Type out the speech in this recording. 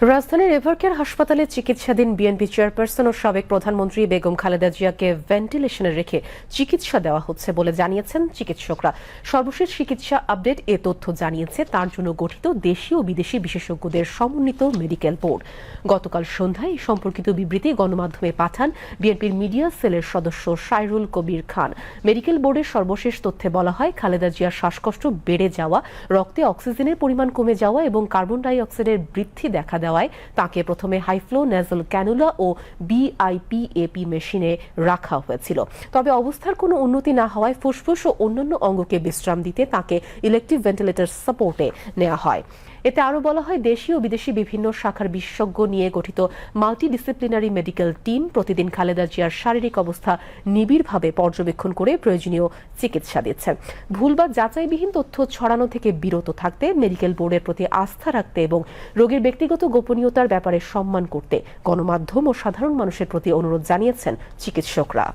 রাজধানীর এভারকেয়ার হাসপাতালে চিকিৎসাধীন বিএনপি চেয়ারপারসন ও সাবেক প্রধানমন্ত্রী বেগম খালেদা জিয়াকে ভেন্টিলেশনে রেখে চিকিৎসা দেওয়া হচ্ছে বলে জানিয়েছেন চিকিৎসকরা। সর্বশেষ চিকিৎসা আপডেট এ তথ্য জানিয়েছে তার জন্য গঠিত দেশীয় ও বিদেশি বিশেষজ্ঞদের সমন্বিত মেডিকেল বোর্ড। গতকাল সন্ধ্যায় এই সম্পর্কিত বিবৃতি গণমাধ্যমে পাঠান বিএনপির মিডিয়া সেলের সদস্য সাইরুল কবির খান। মেডিকেল বোর্ডের সর্বশেষ তথ্যে বলা হয়, খালেদা জিয়ার শ্বাসকষ্ট বেড়ে যাওয়া, রক্তে অক্সিজেনের পরিমাণ কমে যাওয়া এবং কার্বন ডাই অক্সাইডের বৃদ্ধি দেখা দেওয়ায় তাকে প্রথমে হাইফ্লো ন্যাজাল ক্যানুলা ও বিআইপিএপি মেশিনে রাখা হয়েছিল। তবে অবস্থার কোনো উন্নতি না হওয়ায় ফুসফুস ও অন্যান্য অঙ্গকে বিশ্রাম দিতে তাকে ইলেকটিভ ভেন্টিলেটর সাপোর্টে নেওয়া হয়। এতে আরও বলা হয়, দেশীয় ও বিদেশি বিভিন্ন শাখার বিশেষজ্ঞ নিয়ে গঠিত মাল্টিডিসিপ্লিনারি মেডিকেল টিম প্রতিদিন খালেদা জিয়ার শারীরিক অবস্থা নিবিড়ভাবে পর্যবেক্ষণ করে প্রয়োজনীয় চিকিৎসা দিচ্ছে। ভুল বা যাচাইবিহীন তথ্য ছড়ানো থেকে বিরত থাকতে, মেডিকেল বোর্ডের প্রতি আস্থা রাখতে এবং রোগীর ব্যক্তিগত গোপনীয়তার ব্যাপারে সম্মান করতে গণমাধ্যম ও সাধারণ মানুষের প্রতি অনুরোধ জানিয়েছেন চিকিৎসকরা।